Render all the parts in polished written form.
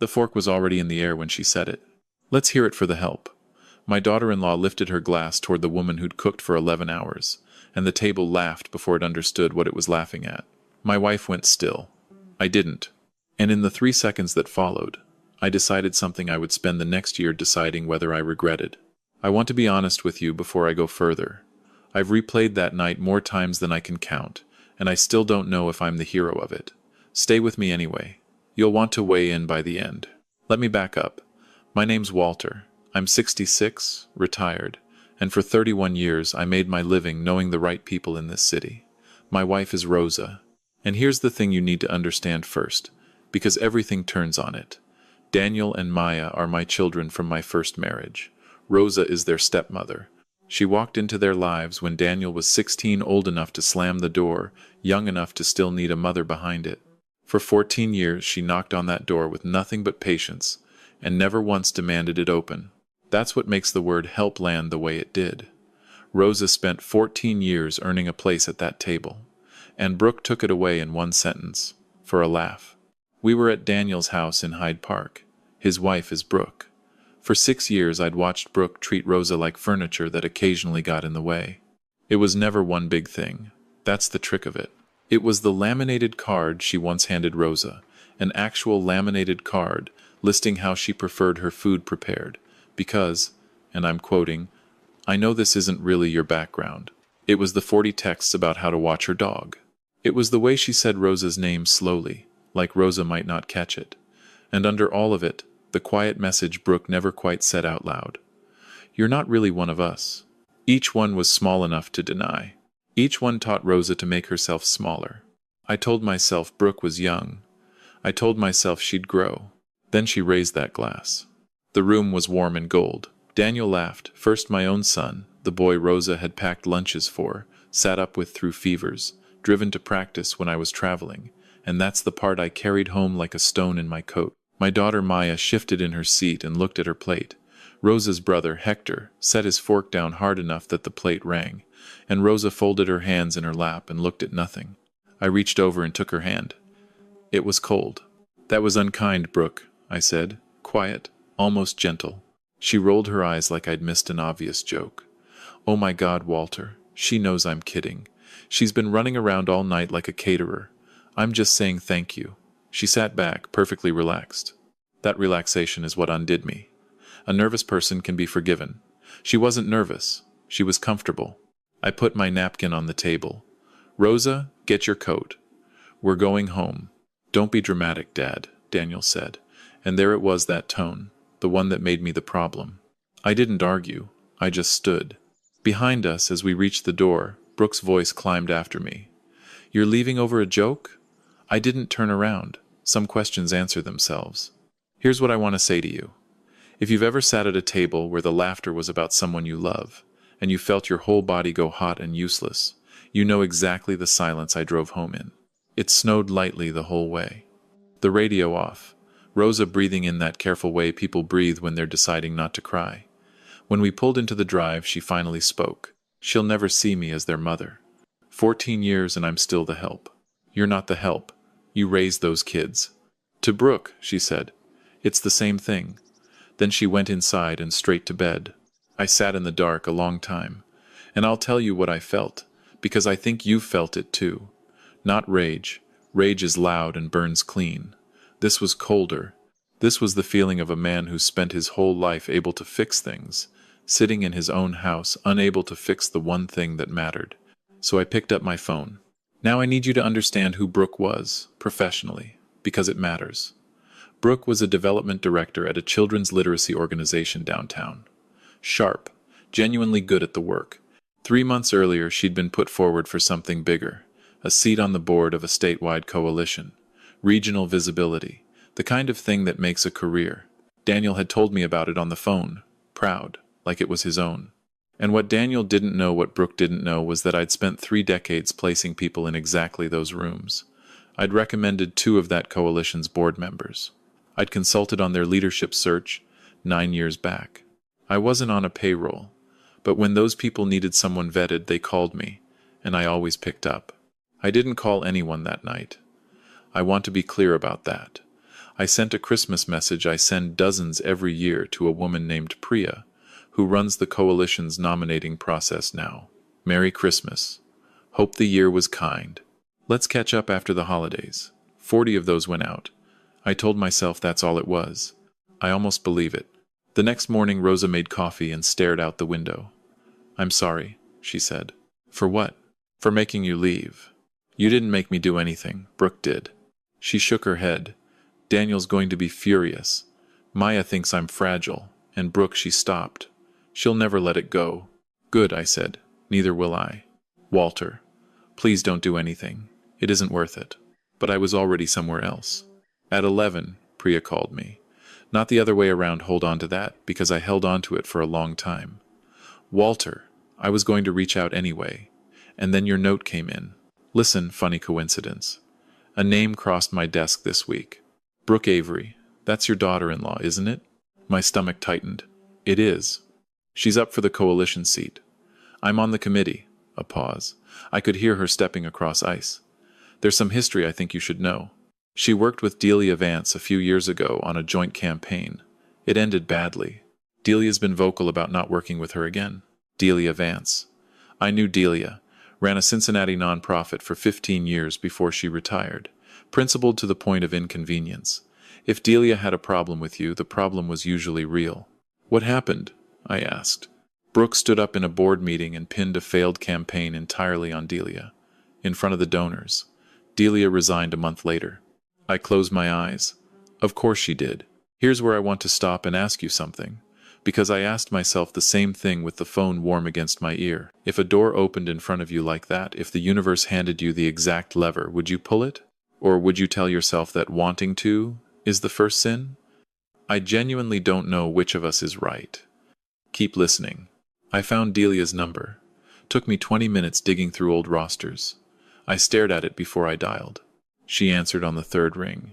The fork was already in the air when she said it. "Let's hear it for the help." My daughter-in-law lifted her glass toward the woman who'd cooked for 11 hours, and the table laughed before it understood what it was laughing at. My wife went still. I didn't. And in the 3 seconds that followed, I decided something I would spend the next year deciding whether I regretted. I want to be honest with you before I go further. I've replayed that night more times than I can count, and I still don't know if I'm the hero of it. Stay with me anyway. You'll want to weigh in by the end. Let me back up. My name's Walter. I'm 66, retired, and for 31 years I made my living knowing the right people in this city. My wife is Rosa. And here's the thing you need to understand first, because everything turns on it. Daniel and Maya are my children from my first marriage. Rosa is their stepmother. She walked into their lives when Daniel was 16, old enough to slam the door, young enough to still need a mother behind it. For 14 years she knocked on that door with nothing but patience, and never once demanded it open. That's what makes the word help land the way it did. Rosa spent 14 years earning a place at that table, and Brooke took it away in one sentence, for a laugh. We were at Daniel's house in Hyde Park. His wife is Brooke. For 6 years I'd watched Brooke treat Rosa like furniture that occasionally got in the way. It was never one big thing. That's the trick of it. It was the laminated card she once handed Rosa, an actual laminated card listing how she preferred her food prepared, because, and I'm quoting, "I know this isn't really your background." It was the 40 texts about how to watch her dog. It was the way she said Rosa's name slowly, like Rosa might not catch it. And under all of it, the quiet message Brooke never quite said out loud. "You're not really one of us." Each one was small enough to deny. Each one taught Rosa to make herself smaller. I told myself Brooke was young. I told myself she'd grow. Then she raised that glass. The room was warm and gold. Daniel laughed, first my own son, the boy Rosa had packed lunches for, sat up with through fevers, driven to practice when I was traveling, and that's the part I carried home like a stone in my coat. My daughter Maya shifted in her seat and looked at her plate. Rosa's brother, Hector, set his fork down hard enough that the plate rang, and Rosa folded her hands in her lap and looked at nothing. I reached over and took her hand. It was cold. "That was unkind, Brooke," I said, quiet, almost gentle. She rolled her eyes like I'd missed an obvious joke. "Oh my God, Walter, she knows I'm kidding. She's been running around all night like a caterer. I'm just saying thank you." She sat back, perfectly relaxed. That relaxation is what undid me. A nervous person can be forgiven. She wasn't nervous. She was comfortable. I put my napkin on the table. "Rosa, get your coat. We're going home." "Don't be dramatic, Dad," Daniel said. And there it was, that tone, the one that made me the problem. I didn't argue. I just stood. Behind us, as we reached the door, Brooke's voice climbed after me. "You're leaving over a joke?" I didn't turn around. Some questions answer themselves. Here's what I want to say to you. If you've ever sat at a table where the laughter was about someone you love, and you felt your whole body go hot and useless, you know exactly the silence I drove home in. It snowed lightly the whole way. The radio off. Rosa breathing in that careful way people breathe when they're deciding not to cry. When we pulled into the drive, she finally spoke. She'll never see me as their mother. 14 years and I'm still the help. You're not the help. You raised those kids. To Brooke, she said, "It's the same thing." Then she went inside and straight to bed. I sat in the dark a long time. And I'll tell you what I felt, because I think you've felt it too. Not rage. Rage is loud and burns clean. This was colder. This was the feeling of a man who spent his whole life able to fix things, sitting in his own house, unable to fix the one thing that mattered. So I picked up my phone. "Now I need you to understand who Brooke was, professionally, because it matters." Brooke was a development director at a children's literacy organization downtown. Sharp, genuinely good at the work. 3 months earlier, she'd been put forward for something bigger, a seat on the board of a statewide coalition. Regional visibility, the kind of thing that makes a career. Daniel had told me about it on the phone, proud, like it was his own. And what Daniel didn't know, what Brooke didn't know, was that I'd spent 3 decades placing people in exactly those rooms. I'd recommended 2 of that coalition's board members. I'd consulted on their leadership search 9 years back. I wasn't on a payroll, but when those people needed someone vetted, they called me, and I always picked up. I didn't call anyone that night. I want to be clear about that. I sent a Christmas message I send dozens every year to a woman named Priya, who runs the coalition's nominating process now. Merry Christmas. Hope the year was kind. Let's catch up after the holidays. 40 of those went out. I told myself that's all it was. I almost believe it. The next morning Rosa made coffee and stared out the window. I'm sorry, she said. For what? For making you leave. You didn't make me do anything. Brooke did. She shook her head. Daniel's going to be furious. Maya thinks I'm fragile. And Brooke, she stopped. She'll never let it go. Good, I said. Neither will I. Walter, please don't do anything. It isn't worth it. But I was already somewhere else. At 11, Priya called me. Not the other way around, hold on to that, because I held on to it for a long time. Walter, I was going to reach out anyway. And then your note came in. Listen, funny coincidence. A name crossed my desk this week. Brooke Avery. That's your daughter-in-law, isn't it? My stomach tightened. It is. She's up for the coalition seat. I'm on the committee. A pause. I could hear her stepping across ice. There's some history I think you should know. She worked with Delia Vance a few years ago on a joint campaign. It ended badly. Delia's been vocal about not working with her again. Delia Vance. I knew Delia. Ran a Cincinnati nonprofit for 15 years before she retired. Principled to the point of inconvenience. If Delia had a problem with you, the problem was usually real. What happened? I asked. Brooke stood up in a board meeting and pinned a failed campaign entirely on Delia. In front of the donors. Delia resigned a month later. I closed my eyes. Of course she did. Here's where I want to stop and ask you something. Because I asked myself the same thing with the phone warm against my ear. If a door opened in front of you like that, if the universe handed you the exact lever, would you pull it? Or would you tell yourself that wanting to is the first sin? I genuinely don't know which of us is right. Keep listening. I found Delia's number. Took me 20 minutes digging through old rosters. I stared at it before I dialed. She answered on the third ring.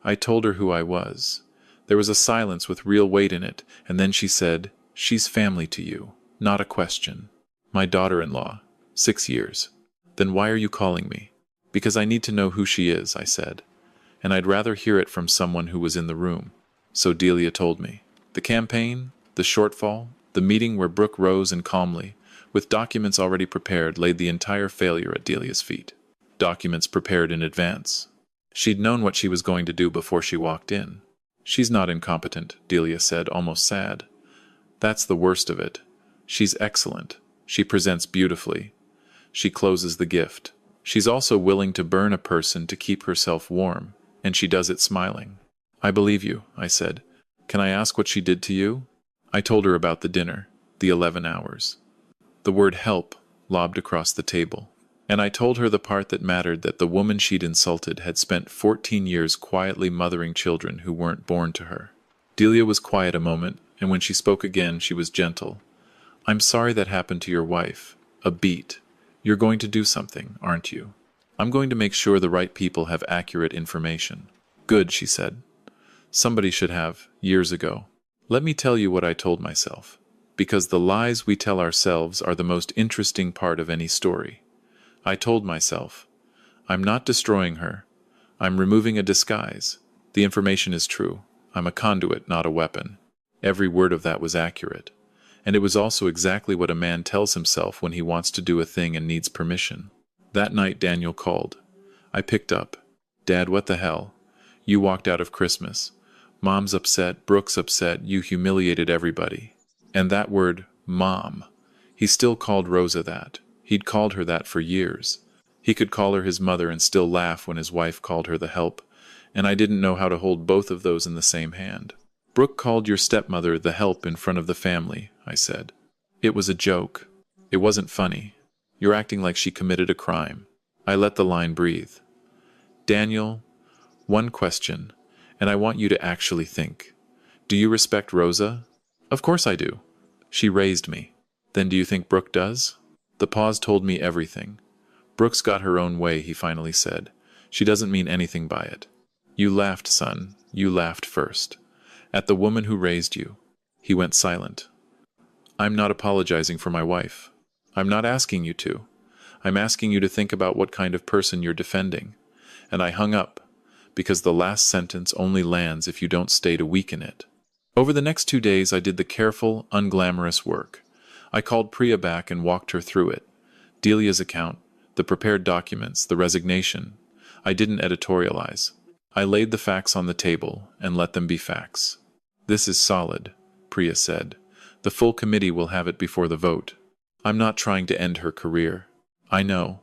I told her who I was. There was a silence with real weight in it, and then she said, "She's family to you, not a question." My daughter-in-law, 6 years. Then why are you calling me? Because I need to know who she is, I said. And I'd rather hear it from someone who was in the room. So Delia told me. The campaign, the shortfall, the meeting where Brooke rose and calmly, with documents already prepared, laid the entire failure at Delia's feet. Documents prepared in advance. She'd known what she was going to do before she walked in. She's not incompetent, Delia said, almost sad. That's the worst of it. She's excellent. She presents beautifully. She closes the gift. She's also willing to burn a person to keep herself warm, and she does it smiling. I believe you, I said. Can I ask what she did to you? I told her about the dinner, the 11 hours. The word help lobbed across the table. And I told her the part that mattered, that the woman she'd insulted had spent 14 years quietly mothering children who weren't born to her. Delia was quiet a moment, and when she spoke again, she was gentle. I'm sorry that happened to your wife. A beat. You're going to do something, aren't you? I'm going to make sure the right people have accurate information. Good, she said. Somebody should have, years ago. Let me tell you what I told myself. Because the lies we tell ourselves are the most interesting part of any story. I told myself, I'm not destroying her. I'm removing a disguise. The information is true. I'm a conduit, not a weapon. Every word of that was accurate. And it was also exactly what a man tells himself when he wants to do a thing and needs permission. That night Daniel called. I picked up. Dad, what the hell? You walked out of Christmas. Mom's upset, Brooke's upset, you humiliated everybody. And that word, Mom. He still called Rosa that. He'd called her that for years. He could call her his mother and still laugh when his wife called her the help, and I didn't know how to hold both of those in the same hand. Brooke called your stepmother the help in front of the family, I said. It was a joke. It wasn't funny. You're acting like she committed a crime. I let the line breathe. Daniel, one question, and I want you to actually think. Do you respect Rosa? Of course I do. She raised me. Then do you think Brooke does? The pause told me everything. Brooke's got her own way, he finally said. She doesn't mean anything by it. You laughed, son. You laughed first. At the woman who raised you. He went silent. I'm not apologizing for my wife. I'm not asking you to. I'm asking you to think about what kind of person you're defending. And I hung up, because the last sentence only lands if you don't stay to weaken it. Over the next 2 days, I did the careful, unglamorous work. I called Priya back and walked her through it. Delia's account, the prepared documents, the resignation. I didn't editorialize. I laid the facts on the table and let them be facts. "This is solid," Priya said. "The full committee will have it before the vote." I'm not trying to end her career. I know.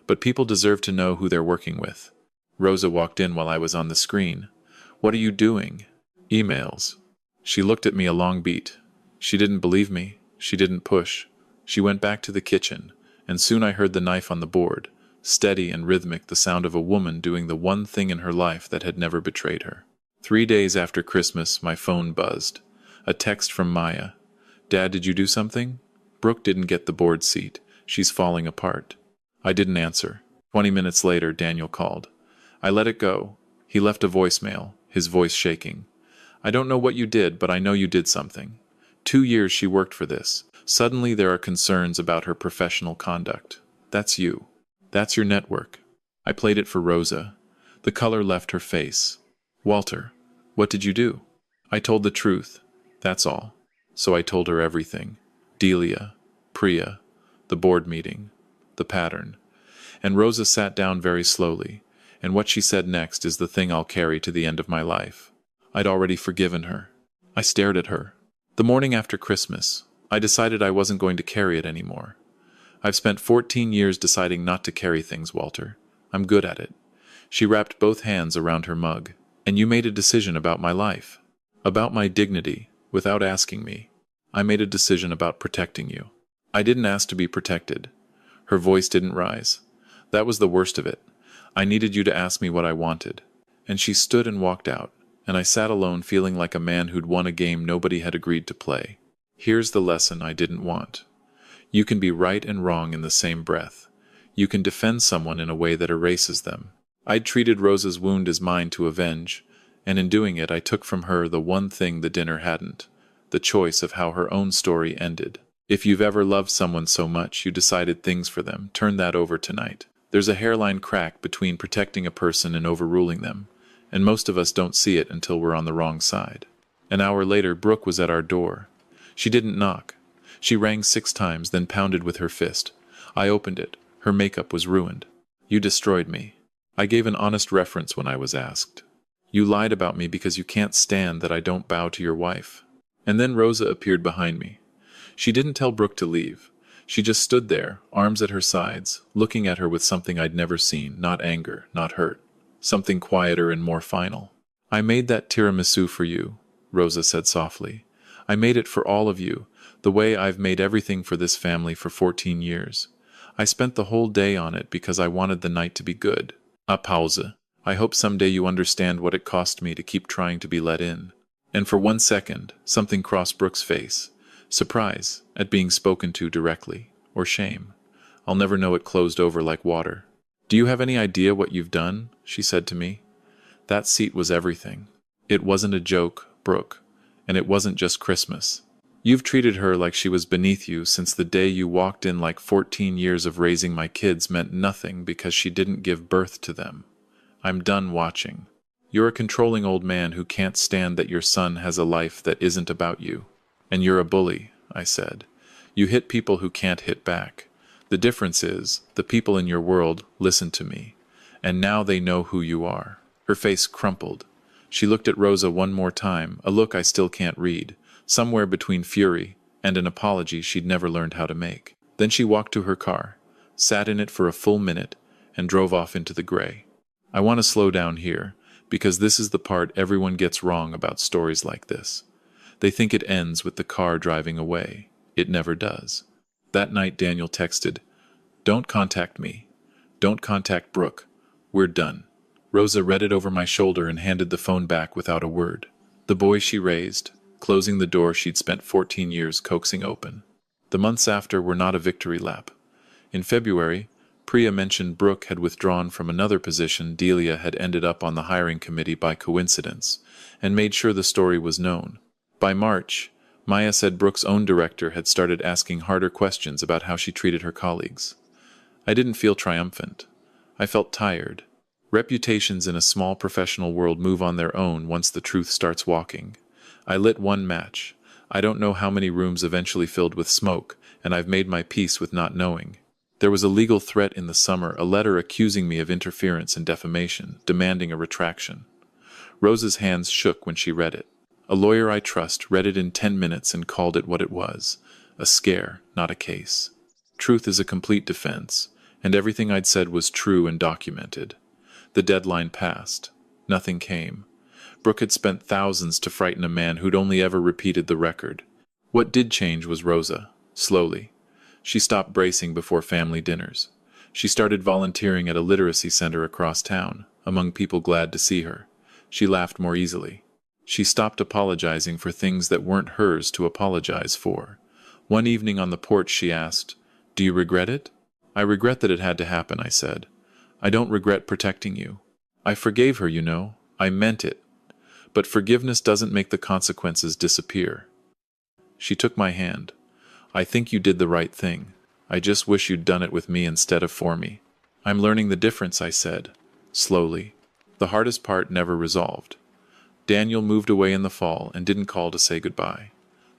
But people deserve to know who they're working with. Rosa walked in while I was on the screen. "What are you doing?" "Emails." She looked at me a long beat. She didn't believe me. She didn't push. She went back to the kitchen, and soon I heard the knife on the board, steady and rhythmic, the sound of a woman doing the one thing in her life that had never betrayed her. 3 days after Christmas, my phone buzzed. A text from Maya. "Dad, did you do something? Brooke didn't get the board seat. She's falling apart." I didn't answer. 20 minutes later, Daniel called. I let it go. He left a voicemail, his voice shaking. "I don't know what you did, but I know you did something. 2 years she worked for this. Suddenly there are concerns about her professional conduct. That's you. That's your network." I played it for Rosa. The color left her face. "Walter, what did you do?" I told the truth. That's all. So I told her everything. Delia, Priya, the board meeting, the pattern. And Rosa sat down very slowly, and what she said next is the thing I'll carry to the end of my life. I'd already forgiven her. I stared at her. The morning after Christmas, I decided I wasn't going to carry it anymore. I've spent 14 years deciding not to carry things, Walter. I'm good at it. She wrapped both hands around her mug. "And you made a decision about my life. About my dignity, without asking me. I made a decision about protecting you. I didn't ask to be protected." Her voice didn't rise. "That was the worst of it. I needed you to ask me what I wanted." And she stood and walked out, and I sat alone feeling like a man who'd won a game nobody had agreed to play. Here's the lesson I didn't want. You can be right and wrong in the same breath. You can defend someone in a way that erases them. I'd treated Rosa's wound as mine to avenge, and in doing it I took from her the one thing the dinner hadn't, the choice of how her own story ended. If you've ever loved someone so much you decided things for them, turn that over tonight. There's a hairline crack between protecting a person and overruling them, and most of us don't see it until we're on the wrong side. An hour later, Brooke was at our door. She didn't knock. She rang 6 times, then pounded with her fist. I opened it. Her makeup was ruined. "You destroyed me." I gave an honest reference when I was asked. "You lied about me because you can't stand that I don't bow to your wife." And then Rosa appeared behind me. She didn't tell Brooke to leave. She just stood there, arms at her sides, looking at her with something I'd never seen, not anger, not hurt. Something quieter and more final. "I made that tiramisu for you," Rosa said softly. "I made it for all of you, the way I've made everything for this family for 14 years. I spent the whole day on it because I wanted the night to be good." A pause. "I hope someday you understand what it cost me to keep trying to be let in." And for 1 second, something crossed Brooke's face. Surprise at being spoken to directly, or shame. I'll never know. It closed over like water. "Do you have any idea what you've done?" she said to me. That seat was everything. It wasn't a joke, Brooke, and it wasn't just Christmas. You've treated her like she was beneath you since the day you walked in, like 14 years of raising my kids meant nothing because she didn't give birth to them. I'm done watching. You're a controlling old man who can't stand that your son has a life that isn't about you. And you're a bully, I said. You hit people who can't hit back. The difference is, the people in your world listen to me, and now they know who you are. Her face crumpled. She looked at Rosa one more time, a look I still can't read, somewhere between fury and an apology she'd never learned how to make. Then she walked to her car, sat in it for a full minute, and drove off into the gray. I want to slow down here, because this is the part everyone gets wrong about stories like this. They think it ends with the car driving away. It never does. That night Daniel texted, "Don't contact me. Don't contact Brooke. We're done." Rosa read it over my shoulder and handed the phone back without a word. The boy she raised, closing the door she'd spent 14 years coaxing open. The months after were not a victory lap. In February, Priya mentioned Brooke had withdrawn from another position. Delia had ended up on the hiring committee by coincidence, and made sure the story was known. By March, Maya said Brooke's own director had started asking harder questions about how she treated her colleagues. I didn't feel triumphant. I felt tired. Reputations in a small professional world move on their own once the truth starts walking. I lit one match. I don't know how many rooms eventually filled with smoke, and I've made my peace with not knowing. There was a legal threat in the summer, a letter accusing me of interference and defamation, demanding a retraction. Rosa's hands shook when she read it. A lawyer I trust read it in 10 minutes and called it what it was: a scare, not a case. Truth is a complete defense, and everything I'd said was true and documented. The deadline passed. Nothing came. Brooke had spent thousands to frighten a man who'd only ever repeated the record. What did change was Rosa, slowly. She stopped bracing before family dinners. She started volunteering at a literacy center across town, among people glad to see her. She laughed more easily. She stopped apologizing for things that weren't hers to apologize for. One evening on the porch she asked, "Do you regret it?" "I regret that it had to happen," I said. "I don't regret protecting you. I forgave her, you know. I meant it. But forgiveness doesn't make the consequences disappear." She took my hand. "I think you did the right thing. I just wish you'd done it with me instead of for me." "I'm learning the difference," I said, slowly. The hardest part never resolved. Daniel moved away in the fall and didn't call to say goodbye.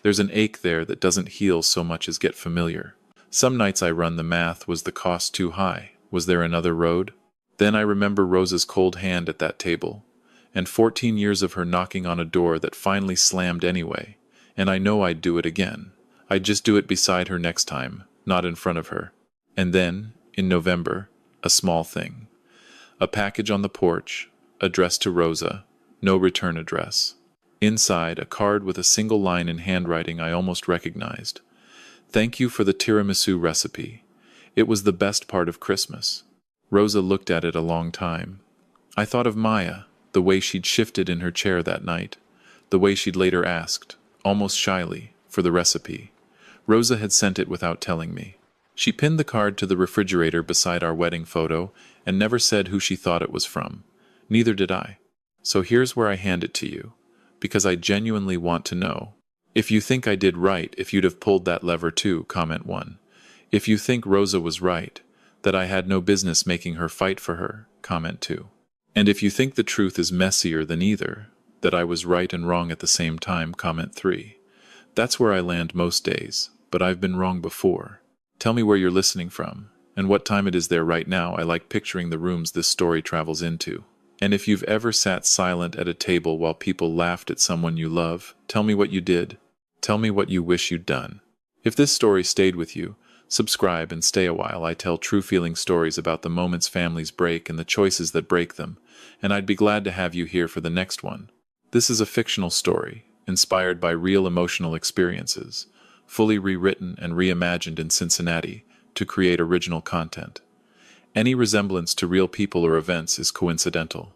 There's an ache there that doesn't heal so much as get familiar. Some nights I run the math: was the cost too high? Was there another road? Then I remember Rosa's cold hand at that table, and 14 years of her knocking on a door that finally slammed anyway, and I know I'd do it again. I'd just do it beside her next time, not in front of her. And then, in November, a small thing. A package on the porch, addressed to Rosa, no return address. Inside, a card with a single line in handwriting I almost recognized. "Thank you for the tiramisu recipe. It was the best part of Christmas." Rosa looked at it a long time. I thought of Maya, the way she'd shifted in her chair that night, the way she'd later asked, almost shyly, for the recipe. Rosa had sent it without telling me. She pinned the card to the refrigerator beside our wedding photo and never said who she thought it was from. Neither did I. So here's where I hand it to you, because I genuinely want to know. If you think I did right, if you'd have pulled that lever too, comment 1. If you think Rosa was right, that I had no business making her fight for her, comment 2. And if you think the truth is messier than either, that I was right and wrong at the same time, comment 3. That's where I land most days, but I've been wrong before. Tell me where you're listening from, and what time it is there right now. I like picturing the rooms this story travels into. And if you've ever sat silent at a table while people laughed at someone you love, tell me what you did. Tell me what you wish you'd done. If this story stayed with you, subscribe and stay a while. I tell true feeling stories about the moments families break and the choices that break them, and I'd be glad to have you here for the next one. This is a fictional story, inspired by real emotional experiences, fully rewritten and reimagined in Cincinnati to create original content. Any resemblance to real people or events is coincidental.